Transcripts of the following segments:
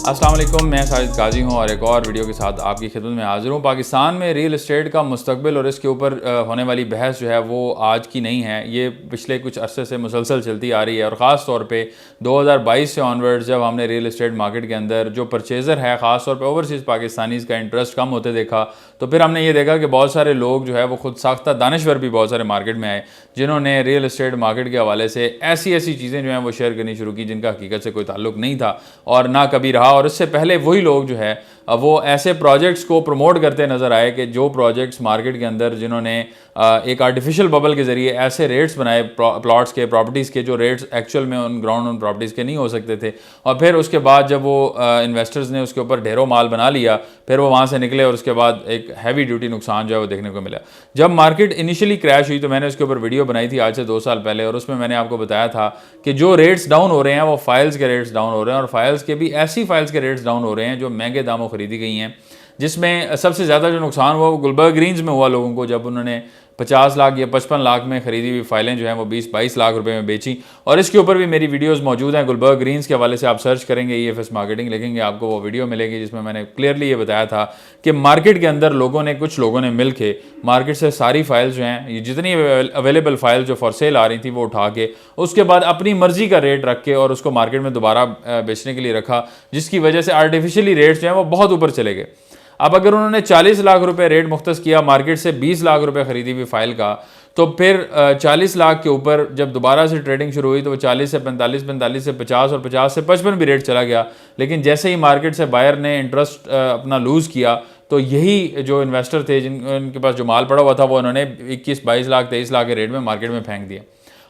अस्सलाम वालेकुम, मैं साजिद काजी हूँ और एक और वीडियो के साथ आपकी खिदमत में हाजिर हूँ। पाकिस्तान में रियल एस्टेट का मुस्तकबिल और इसके ऊपर होने वाली बहस जो है वो आज की नहीं है, ये पिछले कुछ अरसे से मुसलसल चलती आ रही है। और ख़ास तौर पे 2022 से ऑनवर्ड्स जब हमने रियल एस्टेट मार्केट के अंदर जो परचेज़र है, ख़ास तौर पे ओवरसीज़ पाकिस्तानीज़ का इंटरेस्ट कम होते देखा, तो फिर हमने ये देखा कि बहुत सारे लोग जो है वो खुद साख्ता दानिश्वर भी बहुत सारे मार्केट में आए, जिन्होंने रियल एस्टेट मार्केट के हवाले से ऐसी ऐसी चीज़ें जो हैं वो शेयर करनी शुरू की जिनका हकीकत से कोई ताल्लुक नहीं था और ना कभी रहा। और इससे पहले वही लोग जो है वो ऐसे प्रोजेक्ट्स को प्रमोट करते नज़र आए कि जो प्रोजेक्ट्स मार्केट के अंदर जिन्होंने एक आर्टिफिशियल बबल के ज़रिए ऐसे रेट्स बनाए प्लॉट्स के, प्रॉपर्टीज़ के, जो रेट्स एक्चुअल में उन ग्राउंड उन प्रॉपर्टीज़ के नहीं हो सकते थे। और फिर उसके बाद जब वो इन्वेस्टर्स ने उसके ऊपर ढेरों माल बना लिया, फिर वो वहाँ से निकले और उसके बाद एक हैवी ड्यूटी नुकसान जो है वो देखने को मिला। जब मार्केट इनिशियली क्रैश हुई तो मैंने उसके ऊपर वीडियो बनाई थी आज से 2 साल पहले, और उसमें मैंने आपको बताया था कि जो रेट्स डाउन हो रहे हैं वो फाइल्स के रेट्स डाउन हो रहे हैं, और फाइल्स के भी ऐसी फाइल्स के रेट्स डाउन हो रहे हैं जो महंगे दामों खरीदी गई हैं, जिसमें सबसे ज़्यादा जो नुकसान हुआ वो गुलबर्ग ग्रीन्स में हुआ लोगों को, जब उन्होंने 50 लाख या 55 लाख में खरीदी हुई फाइलें जो हैं वो 20-22 लाख रुपए में बेची। और इसके ऊपर भी मेरी वीडियोस मौजूद हैं, गुलबर्ग ग्रीन्स के हवाले से आप सर्च करेंगे EFS मार्केटिंग लिखेंगे, आपको वो वीडियो मिलेगी जिसमें मैंने क्लियरली ये बताया था कि मार्केट के अंदर कुछ लोगों ने मिल के मार्केट से सारी फाइल्स जो हैं, ये जितनी अवेलेबल फाइल जो फॉर सेल आ रही थी वो उठा के उसके बाद अपनी मर्जी का रेट रख के और उसको मार्केट में दोबारा बेचने के लिए रखा, जिसकी वजह से आर्टिफिशियली रेट्स जो हैं वो बहुत ऊपर चले गए। अब अगर उन्होंने 40 लाख रुपए रेट मुख्तस किया, मार्केट से 20 लाख रुपए खरीदी हुई फाइल का, तो फिर 40 लाख के ऊपर जब दोबारा से ट्रेडिंग शुरू हुई तो वो 40 से 45, 45 से 50 और 50 से 55 भी रेट चला गया। लेकिन जैसे ही मार्केट से बायर ने इंटरेस्ट अपना लूज़ किया तो यही जो इन्वेस्टर थे जिनके पास जो माल पड़ा हुआ था वो उन्होंने 21, 22 लाख, 23 लाख के रेट में मार्केट में फेंक दिया।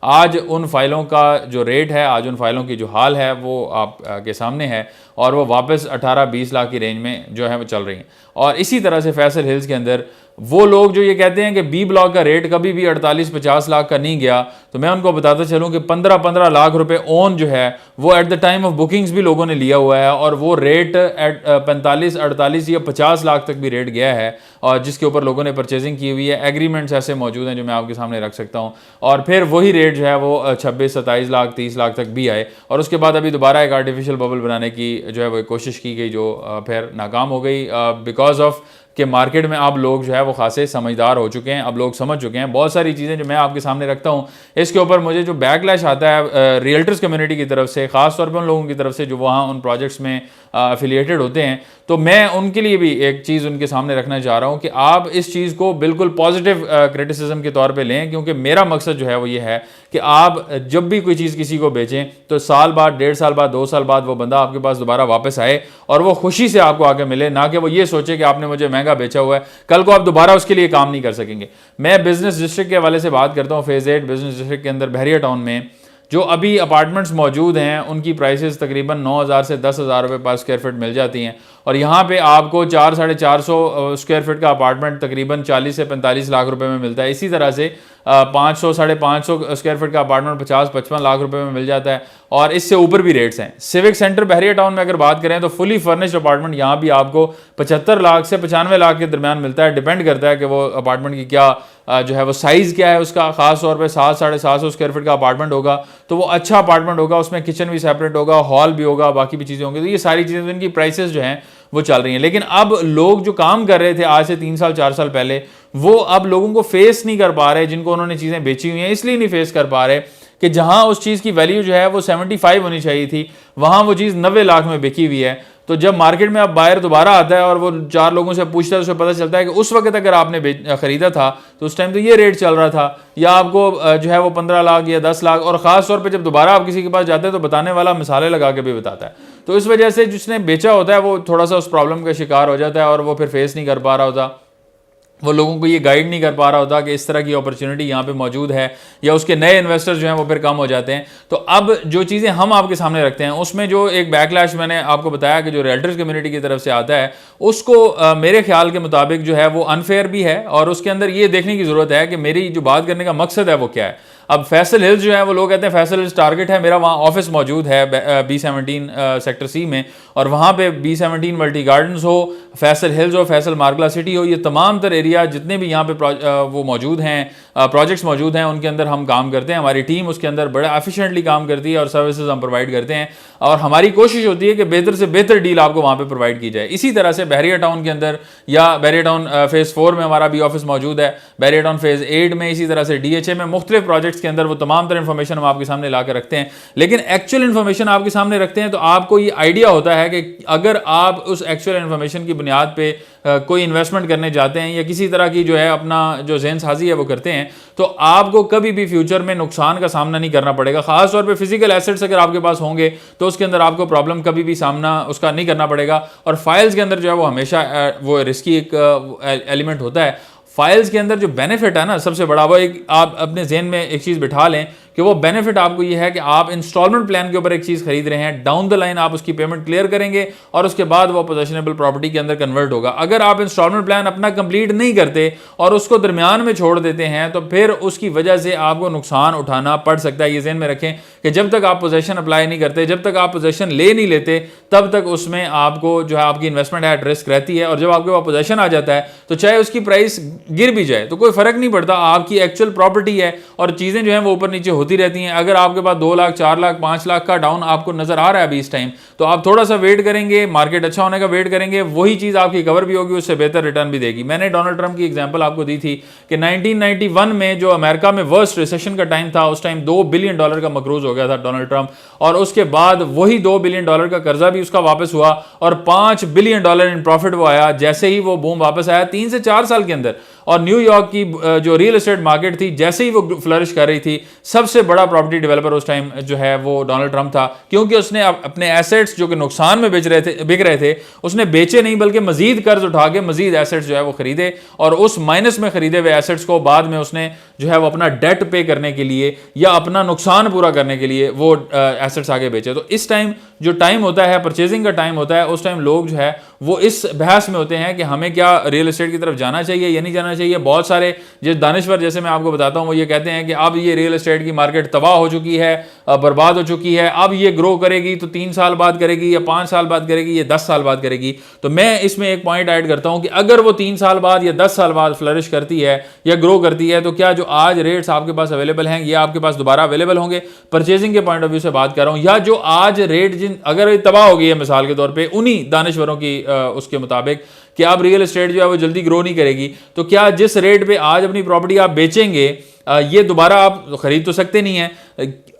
आज उन फाइलों का जो रेट है, आज उन फाइलों की जो हाल है वो आप के सामने है, और वो वापस 18-20 लाख की रेंज में जो है वो चल रही हैं। और इसी तरह से फैसल हिल्स के अंदर वो लोग जो ये कहते हैं कि बी ब्लॉक का रेट कभी भी 48-50 लाख का नहीं गया, तो मैं उनको बताता चलूं कि 15-15 लाख रुपए ओन जो है वो at the time of bookings भी लोगों ने लिया हुआ है, और वो रेट एट 45, 48 या 50 लाख तक भी रेट गया है, और जिसके ऊपर लोगों ने परचेजिंग की हुई है। एग्रीमेंट्स ऐसे मौजूद हैं जो मैं आपके सामने रख सकता हूँ, और फिर वही रेट जो है वो 26-27 लाख, 30 लाख तक भी आए। और उसके बाद अभी दोबारा एक आर्टिफिशियल बबल बनाने की जो है वो कोशिश की गई, जो फिर नाकाम हो गई बिकॉज ऑफ कि मार्केट में अब लोग जो है वो खासे समझदार हो चुके हैं, अब लोग समझ चुके हैं बहुत सारी चीज़ें जो मैं आपके सामने रखता हूँ। इसके ऊपर मुझे जो बैकलैश आता है रियल्टर्स कम्युनिटी की तरफ से, ख़ास तौर पे उन लोगों की तरफ से जो वहाँ उन प्रोजेक्ट्स में एफिलिएटेड होते हैं, तो मैं उनके लिए भी एक चीज़ उनके सामने रखना चाह रहा हूँ कि आप इस चीज़ को बिल्कुल पॉजिटिव क्रिटिसिज्म के तौर पे लें, क्योंकि मेरा मकसद जो है वो ये है कि आप जब भी कोई चीज़ किसी को बेचें तो साल बाद, 1.5 साल बाद, 2 साल बाद वो बंदा आपके पास दोबारा वापस आए और वो खुशी से आपको आके मिले, ना कि वो ये सोचे कि आपने मुझे महंगा बेचा हुआ है, कल को आप दोबारा उसके लिए काम नहीं कर सकेंगे। मैं बिजनेस डिस्ट्रिक्ट के हवाले से बात करता हूँ। फेज़ 8 बिजनेस डिस्ट्रिक्ट के अंदर बहरिया टाउन में जो अभी अपार्टमेंट्स मौजूद हैं उनकी प्राइसेस तकरीबन 9,000 से 10,000 रुपये पर स्क्वायर फीट मिल जाती हैं, और यहाँ पे आपको 400-450 स्क्वायर फीट का अपार्टमेंट तकरीबन 40 से 45 लाख रुपए में मिलता है। इसी तरह से 500-550 स्क्वायर फीट का अपार्टमेंट 50-55 लाख रुपए में मिल जाता है, और इससे ऊपर भी रेट्स हैं। सिविक सेंटर बहरिया टाउन में अगर बात करें तो फुली फर्निश्ड अपार्टमेंट यहाँ भी आपको 75 लाख से 95 लाख के दरमियान मिलता है। डिपेंड करता है कि वो अपार्टमेंट की क्या जो है वो साइज़ क्या है उसका। खास तौर पे 700-750 स्क्वायर फीट का अपार्टमेंट होगा तो वो अच्छा अपार्टमेंट होगा, उसमें किचन भी सेपरेट होगा, हॉल भी होगा, बाकी भी चीज़ें होंगी। तो ये सारी चीज़ें, इनकी प्राइसेस जो हैं वो चल रही हैं। लेकिन अब लोग जो काम कर रहे थे आज से 3 साल 4 साल पहले, वो अब लोगों को फेस नहीं कर पा रहे, जिनको उन्होंने चीज़ें बेची हुई हैं इसलिए नहीं फेस कर पा रहे कि जहां उस चीज़ की वैल्यू जो है वो 75 होनी चाहिए थी, वहां वो चीज़ 90 लाख में बिकी हुई है। तो जब मार्केट में अब बायर दोबारा आता है और वो 4 लोगों से पूछता है, उसे पता चलता है कि उस वक्त अगर आपने खरीदा था तो उस टाइम तो ये रेट चल रहा था, या आपको जो है वो 15 लाख या 10 लाख। और ख़ास तौर पे जब दोबारा आप किसी के पास जाते हैं तो बताने वाला मिसालें लगा के भी बताता है। तो इस वजह से जिसने बेचा होता है वो थोड़ा सा उस प्रॉब्लम का शिकार हो जाता है, और वो फिर फेस नहीं कर पा रहा होता, वो लोगों को ये गाइड नहीं कर पा रहा होता कि इस तरह की अपॉर्चुनिटी यहाँ पे मौजूद है, या उसके नए इन्वेस्टर्स जो हैं वो फिर कम हो जाते हैं। तो अब जो चीज़ें हम आपके सामने रखते हैं उसमें जो एक बैकलैश मैंने आपको बताया कि जो रियल्टर्स कम्युनिटी की तरफ से आता है, उसको मेरे ख्याल के मुताबिक जो है वो अनफेयर भी है, और उसके अंदर ये देखने की ज़रूरत है कि मेरी जो बात करने का मकसद है वो क्या है। अब फैसल हिल्स जो है वो लोग कहते हैं फैसल हिल्स टारगेट है, मेरा वहाँ ऑफिस मौजूद है B17 सेक्टर C में, और वहाँ पे B17 मल्टी गार्डन्स हो, फैसल हिल्स हो, फैसल मार्गला सिटी हो, ये तमाम तर एरिया जितने भी यहाँ पे वो मौजूद हैं, प्रोजेक्ट्स मौजूद हैं, उनके अंदर हम काम करते हैं। हमारी टीम उसके अंदर बड़ा एफिशिएंटली काम करती है और सर्विसेज हम प्रोवाइड करते हैं, और हमारी कोशिश होती है कि बेहतर से बेहतर डील आपको वहाँ पे प्रोवाइड की जाए। इसी तरह से बहरिया टाउन के अंदर या बहरिया टाउन फेज़ 4 में हमारा भी ऑफिस मौजूद है, बहरिया टाउन फेज़ 8 में, इसी तरह से DHA में, मुख्तलिफ प्रोजेक्ट्स के अंदर वो तमाम तरह इन्फॉर्मेशन हम आपके सामने ला कर रखते हैं। लेकिन एक्चुअल इन्फॉर्मेशन आपके सामने रखते हैं तो आपको ये आइडिया होता है कि अगर आप उस एक्चुअल इन्फॉर्मेशन की बुनियाद पे कोई इन्वेस्टमेंट करने जाते हैं या किसी तरह की जो है अपना जो ज़हन साजी है वो करते हैं, तो आपको कभी भी फ्यूचर में नुकसान का सामना नहीं करना पड़ेगा। खास तौर पे फिजिकल एसेट्स अगर आपके पास होंगे तो उसके अंदर आपको प्रॉब्लम कभी भी सामना उसका नहीं करना पड़ेगा। और फाइल्स के अंदर जो है वो हमेशा वो रिस्की एक एलिमेंट होता है। फाइल्स के अंदर जो बेनिफिट है ना सबसे बड़ा, वो एक आप अपने जहन में एक चीज़ बिठा लें कि वो बेनिफिट आपको ये है कि आप इंस्टॉलमेंट प्लान के ऊपर एक चीज़ खरीद रहे हैं, डाउन द लाइन आप उसकी पेमेंट क्लियर करेंगे और उसके बाद वो पोजेशनेबल प्रॉपर्टी के अंदर कन्वर्ट होगा। अगर आप इंस्टॉलमेंट प्लान अपना कंप्लीट नहीं करते और उसको दरमियान में छोड़ देते हैं तो फिर उसकी वजह से आपको नुकसान उठाना पड़ सकता है। ये ज़हन में रखें कि जब तक आप पोजेशन अप्लाई नहीं करते, जब तक आप पोजेशन ले नहीं लेते, तब तक उसमें आपको जो है आपकी इन्वेस्टमेंट एट रिस्क रहती है। और जब आपके पास पोजेशन आ जाता है तो चाहे उसकी प्राइस गिर भी जाए तो कोई फर्क नहीं पड़ता, आपकी एक्चुअल प्रॉपर्टी है और चीज़ें जो है वो ऊपर नीचे होती रहती हैं। अगर आपके पास 2 लाख 4 लाख 5 लाख का डाउन आपको नजर आ रहा है अभी इस टाइम, तो आप थोड़ा सा वेट करेंगे, मार्केट अच्छा होने का वेट करेंगे, वही चीज़ आपकी कवर भी होगी, उससे बेहतर रिटर्न भी देगी। मैंने डोनाल्ड ट्रंप की एग्जांपल आपको दी थी कि 1991 में जो अमेरिका में वर्स्ट रिसेशन का टाइम था, उस टाइम $2 बिलियन का मकरूज हो गया था डोनाल्ड ट्रंप, और उसके बाद वही $2 बिलियन का कर्जा भी उसका वापस हुआ और $5 बिलियन इन प्रॉफिट वो आया जैसे ही वो बूम वापस आया 3 से 4 साल के अंदर। और न्यूयॉर्क की जो रियल एस्टेट मार्केट थी जैसे ही वो फ्लरिश कर रही थी, सबसे बड़ा प्रॉपर्टी डेवलपर उस टाइम जो है वो डोनाल्ड ट्रंप था, क्योंकि उसने अपने एसेट्स जो कि नुकसान में बिक रहे थे उसने बेचे नहीं, बल्कि मजीद कर्ज उठा के मजीद एसेट्स जो है वो खरीदे, और उस माइनस में खरीदे हुए एसेट्स को बाद में उसने जो है वो अपना डेट पे करने के लिए या अपना नुकसान पूरा करने के लिए वो एसेट्स आगे बेचे। तो इस टाइम जो टाइम होता है, परचेजिंग का टाइम होता है, उस टाइम लोग जो है वो इस बहस में होते हैं कि हमें क्या रियल एस्टेट की तरफ जाना चाहिए या नहीं जाना चाहिए। बहुत सारे जिस दानिश्वर जैसे मैं आपको बताता हूं वो ये कहते हैं कि अब ये रियल एस्टेट की मार्केट तबाह हो चुकी है, बर्बाद हो चुकी है, अब ये ग्रो करेगी तो 3 साल बाद करेगी या 5 साल बाद करेगी या 10 साल बाद करेगी। तो मैं इसमें एक पॉइंट ऐड करता हूं कि अगर वो 3 साल बाद या 10 साल बाद फ्लरिश करती है या ग्रो करती है, तो क्या जो आज रेट्स आपके पास अवेलेबल हैं ये आपके पास दोबारा अवेलेबल होंगे? परचेजिंग के पॉइंट ऑफ व्यू से बात कर रहा हूं, या जो आज रेट अगर ये तबाह हो गई है मिसाल के तौर पे उन्हीं दानिश्वरों की उसके मुताबिक कि अब रियल एस्टेट जो है वो जल्दी ग्रो नहीं करेगी, तो क्या जिस रेट पे आज अपनी प्रॉपर्टी आप बेचेंगे ये दोबारा आप खरीद तो सकते नहीं है?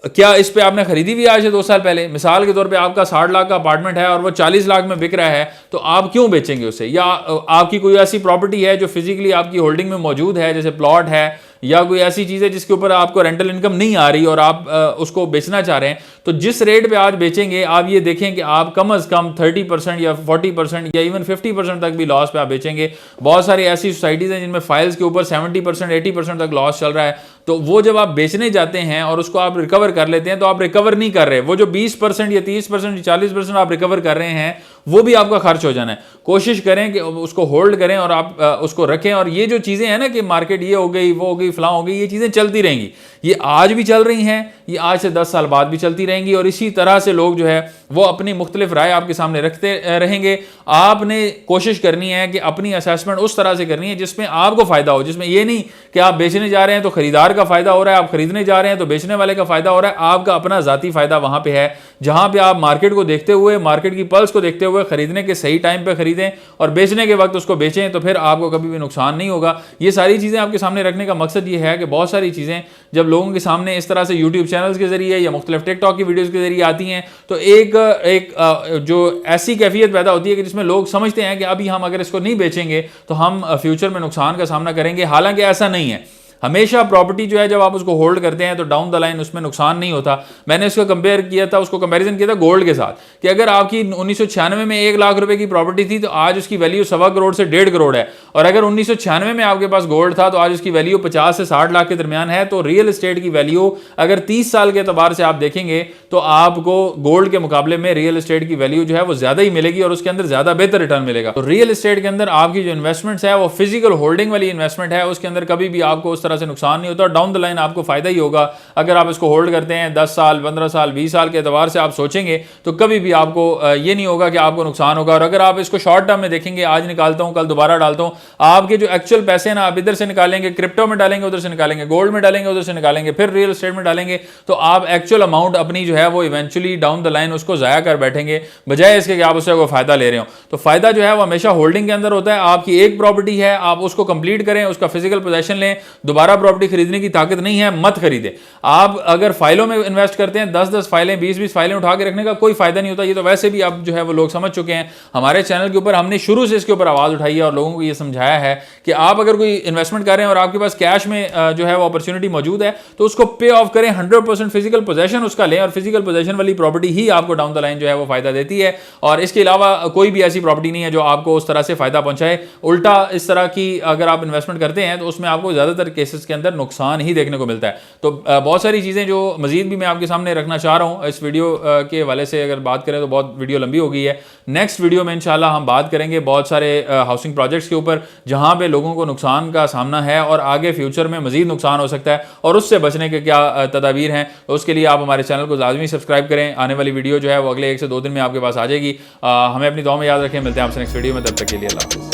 क्या इस पे आपने खरीदी भी आज से 2 साल पहले? मिसाल के तौर पे आपका 60 लाख का अपार्टमेंट है और वो 40 लाख में बिक रहा है, तो आप क्यों बेचेंगे उसे? या आपकी कोई ऐसी प्रॉपर्टी है जो फिजिकली आपकी होल्डिंग में मौजूद है, जैसे प्लॉट है या कोई ऐसी चीज़ है जिसके ऊपर आपको रेंटल इनकम नहीं आ रही और आप उसको बेचना चाह रहे हैं, तो जिस रेट पे आज बेचेंगे आप ये देखें कि आप कम अज़ कम 30% या 40% या इवन 50% तक भी लॉस पे आप बेचेंगे। बहुत सारी ऐसी सोसाइटीज़ हैं जिनमें फाइल्स के ऊपर 70% 80% तक लॉस चल रहा है, तो वो जब आप बेचने जाते हैं और उसको आप रिकवर कर लेते हैं तो आप रिकवर नहीं कर रहे, वो जो 20% या 30% या 40% आप रिकवर कर रहे हैं वो भी आपका खर्च हो जाना है। कोशिश करें कि उसको होल्ड करें और आप उसको रखें। और ये जो चीज़ें हैं ना कि मार्केट ये हो गई वो हो गई फलां हो गई, ये चीज़ें चलती रहेंगी, ये आज भी चल रही हैं, ये आज से 10 साल बाद भी चलती रहेंगी, और इसी तरह से लोग जो है वो अपनी मुख्तलिफ राय आपके सामने रखते रहेंगे। आपने कोशिश करनी है कि अपनी असेसमेंट उस तरह से करनी है जिसमें आपको फ़ायदा हो, जिसमें ये नहीं कि आप बेचने जा रहे हैं तो खरीदार का फ़ायदा हो रहा है, आप खरीदने जा रहे हैं तो बेचने वाले का फ़ायदा हो रहा है। आपका अपना ज़ाती फ़ायदा वहाँ पे है जहाँ पे आप मार्केट को देखते हुए, मार्केट की पल्स को देखते हुए खरीदने के सही टाइम पे खरीदें और बेचने के वक्त उसको बेचें, तो फिर आपको कभी भी नुकसान नहीं होगा। ये सारी चीज़ें आपके सामने रखने का मकसद ये है कि बहुत सारी चीज़ें जब लोगों के सामने इस तरह से यूट्यूब चैनल्स के जरिए या मुख्तलिफ टिकटॉक की वीडियोज़ के जरिए आती हैं तो एक जो ऐसी कैफियत पैदा होती है कि जिसमें लोग समझते हैं कि अभी हम अगर इसको नहीं बेचेंगे तो हम फ्यूचर में नुकसान का सामना करेंगे। हालांकि ऐसा नहीं है। हमेशा प्रॉपर्टी जो है जब आप उसको होल्ड करते हैं तो डाउन द लाइन उसमें नुकसान नहीं होता। मैंने उसको कंपेयर किया था, उसको कंपैरिजन किया था गोल्ड के साथ कि अगर आपकी 1996 में 1 लाख रुपए की प्रॉपर्टी थी तो आज उसकी वैल्यू 1.25 करोड़ से 1.5 करोड़ है, और अगर 1996 में आपके पास गोल्ड था तो आज उसकी वैल्यू 50 से 60 लाख के दरमियान है। तो रियल एस्टेट की वैल्यू अगर 30 साल के एतबार से आप देखेंगे तो आपको गोल्ड के मुकाबले में रियल एस्टेट की वैल्यू जो है वो ज्यादा ही मिलेगी और उसके अंदर ज्यादा बेहतर रिटर्न मिलेगा। तो रियल एस्टेट के अंदर आपकी जो इन्वेस्टमेंट्स है वो फिजिकल होल्डिंग वाली इन्वेस्टमेंट है, उसके अंदर कभी भी आपको उस तरह तरह से नुकसान नहीं होता, और डाउन द लाइन आपको फ़ायदा ही होगा। अगर आप इसको होल्ड करते हैं 10 साल 15 साल 20 साल के एतबार से आप सोचेंगे तो कभी भी आपको ये नहीं होगा कि आपको नुकसान होगा। और अगर आप इसको शॉर्ट टर्म में देखेंगे, आज निकालता हूँ कल दोबारा डालता हूँ, आपके जो एक्चुअल पैसे हैं ना आप इधर से निकालेंगे, क्रिप्टो में डालेंगे, उधर से निकालेंगे, गोल्ड में डालेंगे, उधर से निकालेंगे, फिर रियल एस्टेट में डालेंगे, तो आप एक्चुअल अमाउंट अपनी जो है वो इवेंचुअली डाउन द लाइन उसको ज़ाया कर बैठेंगे, बजाय इसके कि आप उससे कोई फायदा ले रहे हो। तो फायदा जो है वो हमेशा होल्डिंग के अंदर होता है। आपकी एक प्रॉपर्टी है, आप उसको कंप्लीट करें, उसका फिजिकल पोजेशन लें, दोबारा प्रॉपर्टी खरीदने की ताकत नहीं है, मत खरीदें। आप अगर फाइलों में इन्वेस्ट करते हैं, 10-10 फाइलें 20-20 फाइलें उठा के रखने का कोई फायदा नहीं होता। ये तो वैसे भी अब जो है वो लोग समझ चुके हैं। हमारे चैनल के ऊपर हमने शुरू से इसके ऊपर आवाज़ उठाई है और लोगों को ये समझाया है कि आप अगर कोई इन्वेस्टमेंट कर रहे हैं और आपके पास कैश में जो है वो अपॉर्चुनिटी मौजूद है तो उसको पे ऑफ करें, 100% फिजिकल पोजेशन उसका लें, और फिजिकल पोजेशन वाली प्रॉपर्टी ही आपको डाउन द लाइन जो है वो फायदा देती है। और इसके अलावा कोई भी ऐसी प्रॉपर्टी नहीं है जो आपको उस तरह से फायदा पहुंचाए। उल्टा इस तरह की अगर आप इन्वेस्टमेंट करते हैं तो उसमें आपको ज़्यादातर केसेस के अंदर नुकसान ही देखने को मिलता है। तो बहुत सारी चीज़ें जो मजीद भी मैं आपके सामने रखना चाह रहा हूँ इस वीडियो के हवाले से, अगर बात करें तो बहुत वीडियो लंबी हो गई है। नेक्स्ट वीडियो में इंशाल्लाह हम बात करेंगे बहुत सारे हाउसिंग प्रोजेक्ट्स के ऊपर जहां पे लोगों को नुकसान का सामना है और आगे फ्यूचर में मजीद नुकसान हो सकता है, और उससे बचने के क्या तदाबीर हैं। तो उसके लिए आप हमारे चैनल को लाजमी सब्सक्राइब करें। आने वाली वीडियो जो है वो अगले 1 से 2 दिन में आपके पास आ जाएगी। हमें अपनी दुआ में याद रखें। मिलते हैं आपसे नेक्स्ट वीडियो में, तब तक के लिए अल्लाह हाफ़िज़।